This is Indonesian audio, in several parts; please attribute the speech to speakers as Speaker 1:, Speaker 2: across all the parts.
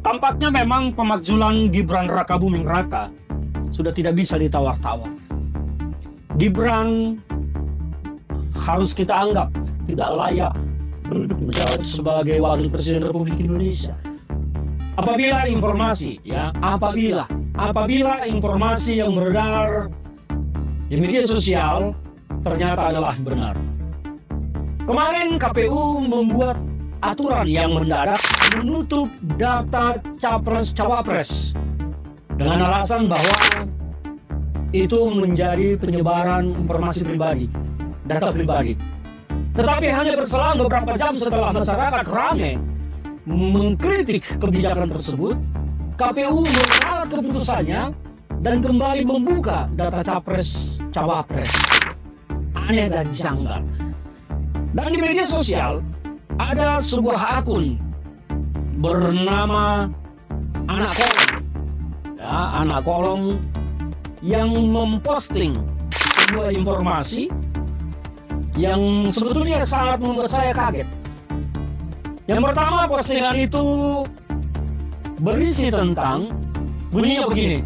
Speaker 1: Tampaknya memang pemakzulan Gibran Rakabuming Raka sudah tidak bisa ditawar-tawar. Gibran harus kita anggap tidak layak menjabat sebagai Wakil Presiden Republik Indonesia. Apabila informasi yang beredar di media sosial ternyata adalah benar. Kemarin KPU membuat aturan yang mendadak menutup data capres-cawapres dengan alasan bahwa itu menjadi penyebaran informasi pribadi, data pribadi. Tetapi hanya berselang beberapa jam setelah masyarakat ramai mengkritik kebijakan tersebut, KPU menolak keputusannya dan kembali membuka data capres-cawapres. Aneh dan janggal. Dan di media sosial ada sebuah akun bernama Anak Kolong yang memposting sebuah informasi yang sebetulnya sangat membuat saya kaget. Yang pertama, postingan itu berisi tentang, bunyinya begini: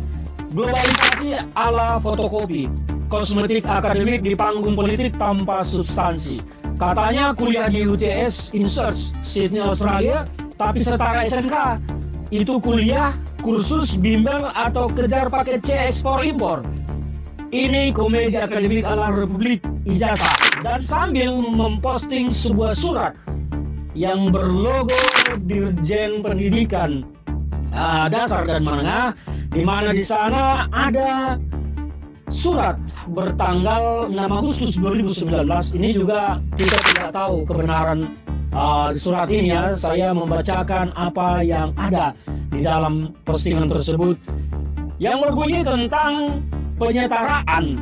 Speaker 1: globalisasi ala fotokopi, kosmetik akademik di panggung politik tanpa substansi. Katanya kuliah di UTS InSearch Sydney Australia, tapi setara SMK. Itu kuliah, kursus, bimbel, atau kejar paket C ekspor impor. Ini komedi akademik ala Republik Ijazah. Dan sambil memposting sebuah surat yang berlogo Dirjen Pendidikan Dasar dan Menengah, di mana di sana ada surat bertanggal 6 Agustus 2019. Ini juga kita tidak tahu kebenaran surat ini ya. Saya membacakan apa yang ada di dalam postingan tersebut yang berbunyi tentang penyetaraan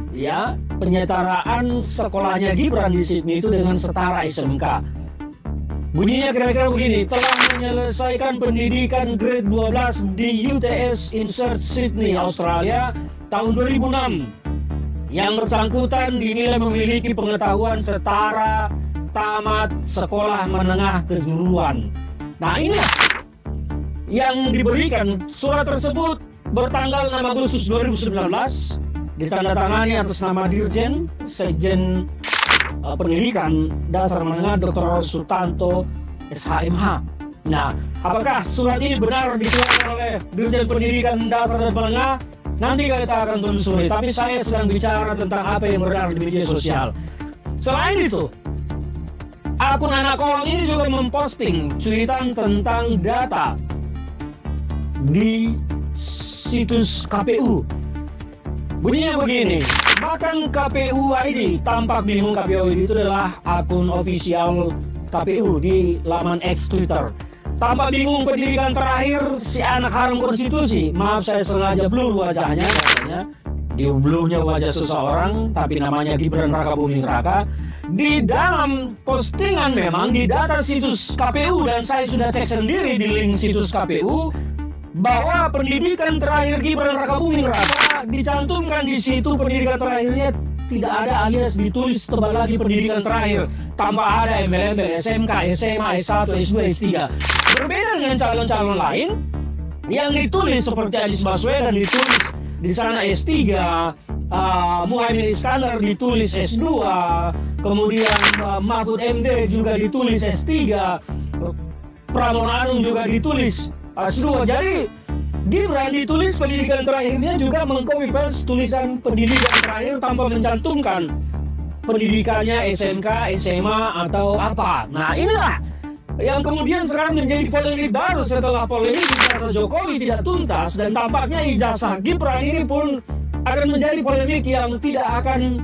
Speaker 1: sekolahnya Gibran di Sydney itu dengan setara SMK. Bunyinya kira-kira begini: telah menyelesaikan pendidikan grade 12 di UTS InSearch Sydney Australia tahun 2006. Yang bersangkutan dinilai memiliki pengetahuan setara tamat sekolah menengah kejuruan. Nah, inilah yang diberikan. Surat tersebut bertanggal 6 Agustus 2019, ditandatangani atas nama Dirjen Sekjen Pendidikan Dasar Menengah Dr. Sutanto SHMH. Nah, apakah surat ini benar dikeluarkan oleh Dirjen Pendidikan Dasar dan Menengah? Nanti kita akan telusuri, tapi saya sedang bicara tentang apa yang beredar di media sosial. Selain itu, akun Anak Kolong ini juga memposting cuitan tentang data di situs KPU. Bunyinya begini: bahkan KPU ID, tampak bingung. KPU ID itu adalah akun ofisial KPU di laman X Twitter. Tampak bingung pendidikan terakhir si anak haram konstitusi. Maaf, saya sengaja blur wajahnya, katanya. Di blurnya wajah seseorang, tapi namanya Gibran Rakabuming Raka. Di dalam postingan memang di data situs KPU, dan saya sudah cek sendiri di link situs KPU, bahwa pendidikan terakhir Gibran Rakabuming Raka dicantumkan di situ. Pendidikan terakhirnya tidak ada, alias ditulis tebal lagi pendidikan terakhir, tanpa ada MLM, SMK, SMA, S1, S2, S3. Berbeda dengan calon-calon lain yang ditulis seperti Anies Baswedan, ditulis di sana S3, Muhaimin Iskandar ditulis S2, kemudian Mahfud MD juga ditulis S3, Pramono Anung juga ditulis S2. Jadi Gibran ditulis pendidikan terakhirnya juga meng-copy paste tulisan pendidikan terakhir tanpa mencantumkan pendidikannya SMK, SMA atau apa. Nah, inilah yang kemudian sekarang menjadi polemik baru setelah polemik ijazah Jokowi tidak tuntas, dan tampaknya ijazah Gibran ini pun akan menjadi polemik yang tidak akan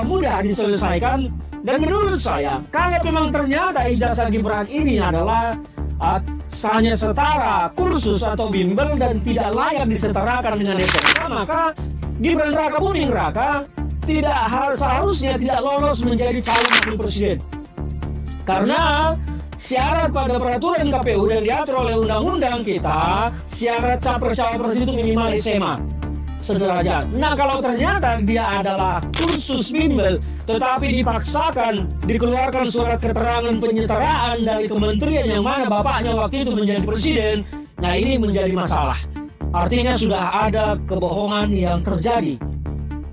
Speaker 1: mudah diselesaikan. Dan menurut saya, kalau memang ternyata ijazah Gibran ini adalah hanya setara kursus atau bimbel dan tidak layak disetarakan dengan SMK, maka Gibran Rakabuming Raka seharusnya tidak lolos menjadi calon wakil presiden. Karena syarat pada peraturan KPU dan diatur oleh undang-undang kita, syarat capres-cawapres itu minimal SMA sederajat. Nah, kalau ternyata dia adalah kursus bimbel tetapi dipaksakan dikeluarkan surat keterangan penyetaraan dari kementerian yang mana bapaknya waktu itu menjadi presiden, Nah, ini menjadi masalah. Artinya sudah ada kebohongan yang terjadi.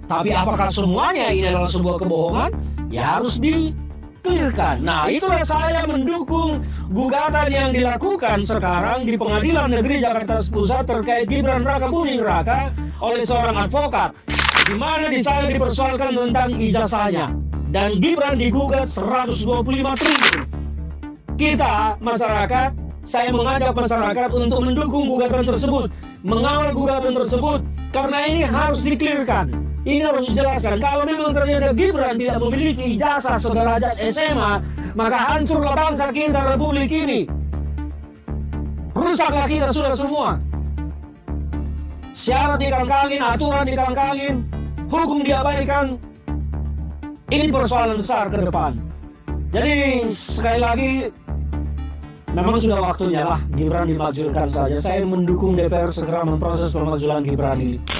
Speaker 1: Tapi apakah semuanya ini adalah sebuah kebohongan? Ya harus di-clearkan. Nah, itulah saya mendukung gugatan yang dilakukan sekarang di Pengadilan Negeri Jakarta Pusat terkait Gibran Raka Buming Raka oleh seorang advokat, di mana di sana dipersoalkan tentang ijazahnya. Dan Gibran digugat 125 triliun. Kita, masyarakat, saya mengajak masyarakat untuk mendukung gugatan tersebut, mengawal gugatan tersebut, karena ini harus di-clearkan. Ini harus dijelaskan. Kalau memang ternyata Gibran tidak memiliki ijazah sederajat SMA, maka hancurlah bangsa kita, republik ini. Rusaklah kita sudah semua. Syarat dikangkangin, aturan dikangkangin, hukum diabaikan. Ini persoalan besar ke depan. Jadi sekali lagi, memang sudah waktunya lah Gibran dimajukan saja. Saya mendukung DPR segera memproses pemajuan Gibran ini.